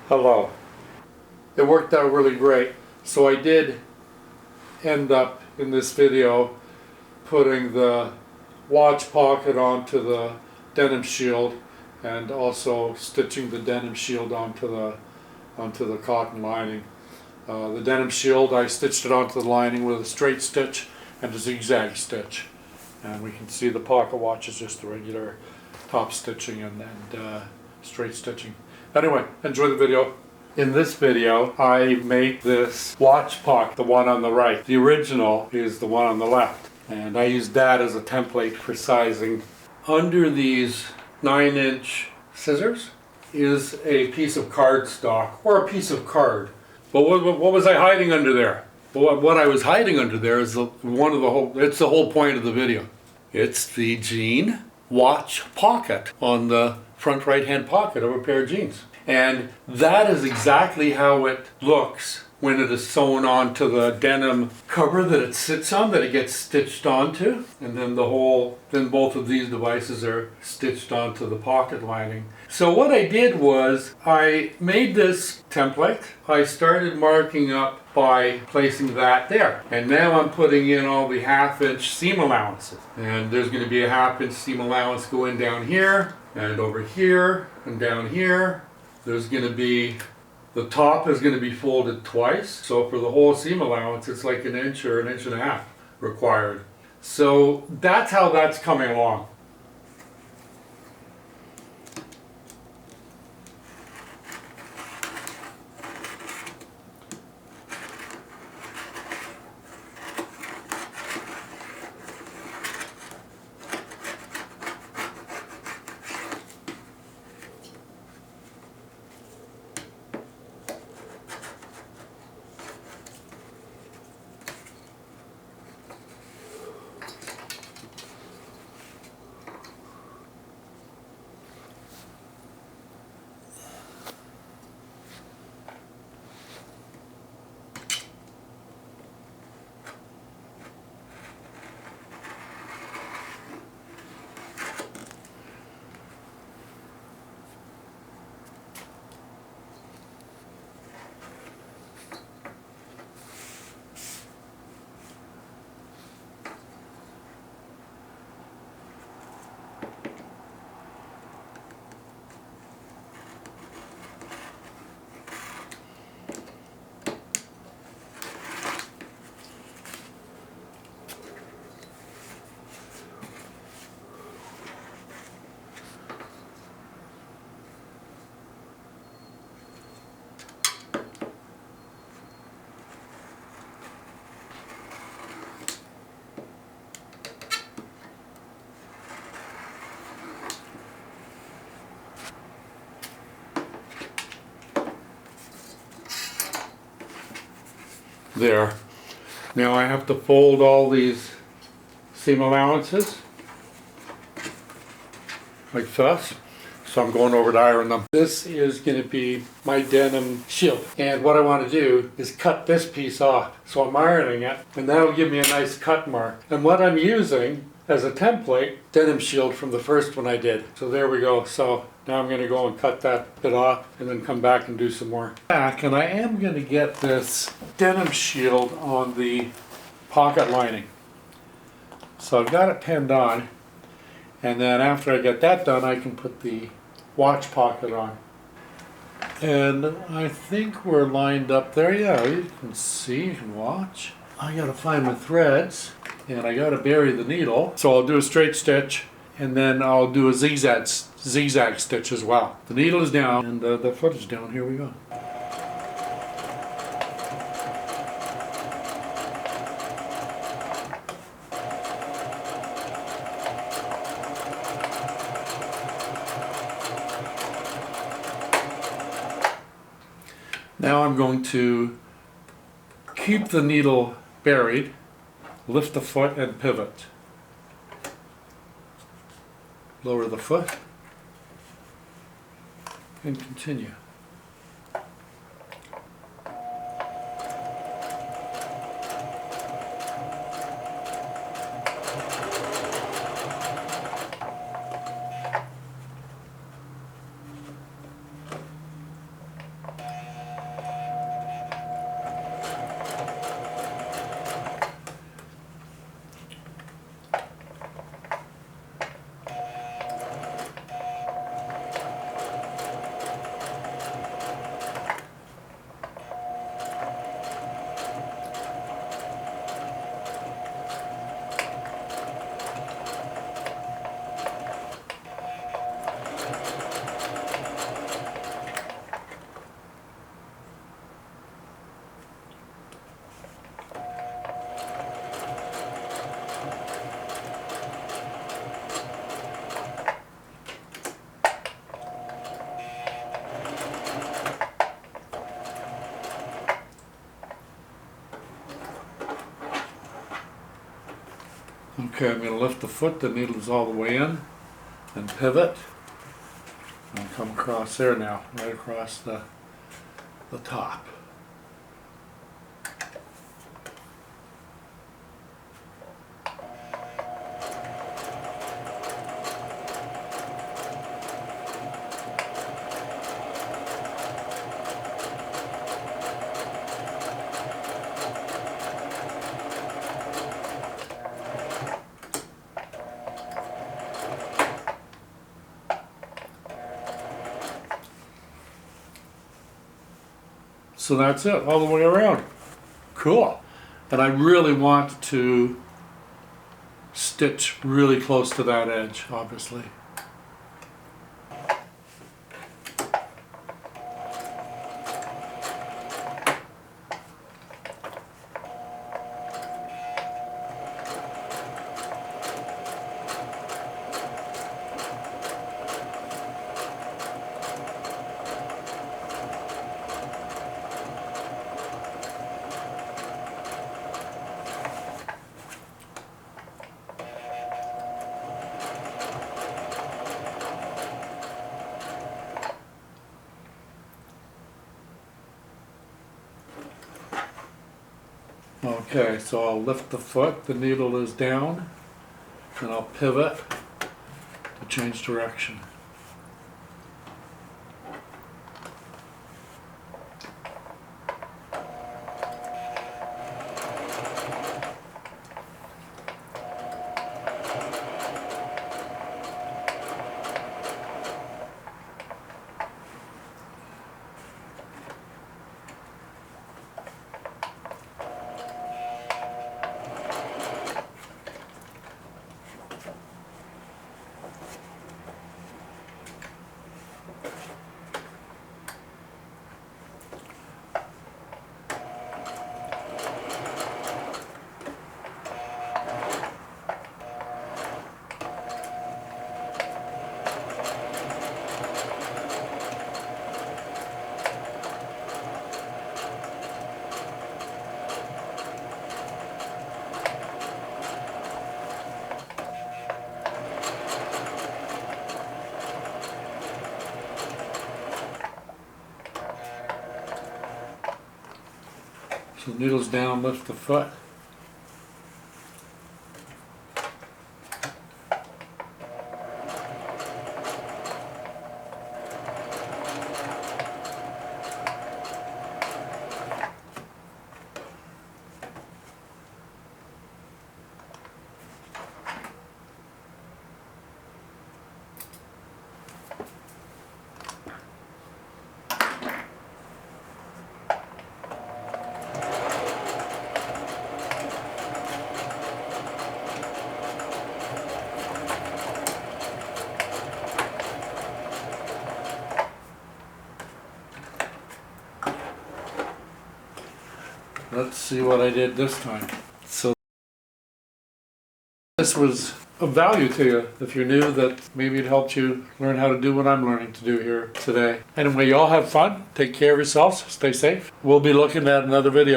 Hello. It worked out really great. So I did end up in this video putting the watch pocket onto the denim shield and also stitching the denim shield onto the cotton lining. The denim shield, I stitched it onto the lining with a straight stitch and a zigzag stitch. And we can see the pocket watch is just the regular top stitching and straight stitching. Anyway, enjoy the video. In this video, I make this watch pocket, the one on the right. The original is the one on the left. And I used that as a template for sizing. Under these 9-inch scissors is a piece of cardstock, or a piece of card. But what was I hiding under there? Well, what I was hiding under there is it's the whole point of the video. It's the jean watch pocket on the front right-hand pocket of a pair of jeans. And that is exactly how it looks when it is sewn onto the denim cover that it sits on, that it gets stitched onto. And then then both of these devices are stitched onto the pocket lining. So what I did was I made this template. I started marking up by placing that there. And now I'm putting in all the 1/2-inch seam allowances. And there's going to be a 1/2-inch seam allowance going down here and over here and down here. There's going to be, the top is going to be folded twice. So for the whole seam allowance, it's like 1 inch or 1.5 inches required. So that's how that's coming along. There. Now I have to fold all these seam allowances like this. So I'm going over to iron them. This is going to be my denim shield. And what I want to do is cut this piece off. So I'm ironing it, and that'll give me a nice cut mark. And what I'm using as a template, denim shield from the first one I did. So there we go. So now I'm going to go and cut that bit off and then come back and do some more. And I am going to get this denim shield on the pocket lining. So I've got it pinned on, and then after I get that done, I can put the watch pocket on. And I think we're lined up there. Yeah, you can see, you can watch. I gotta find my threads, and I gotta bury the needle. So I'll do a straight stitch, and then I'll do a zigzag stitch as well. The needle is down, and the foot is down. Here we go. Now I'm going to keep the needle buried, lift the foot and pivot. Lower the foot and continue. Okay, I'm going to lift the foot, the needle is all the way in, and pivot, and come across there now, right across the top. So that's it, all the way around. Cool. And I really want to stitch really close to that edge, obviously. Okay, so I'll lift the foot, the needle is down, and I'll pivot to change direction. So needles down, lift the foot. Let's see what I did this time. So this was of value to you if you knew that maybe it helped you learn how to do what I'm learning to do here today. Anyway, you all have fun. Take care of yourselves. Stay safe. We'll be looking at another video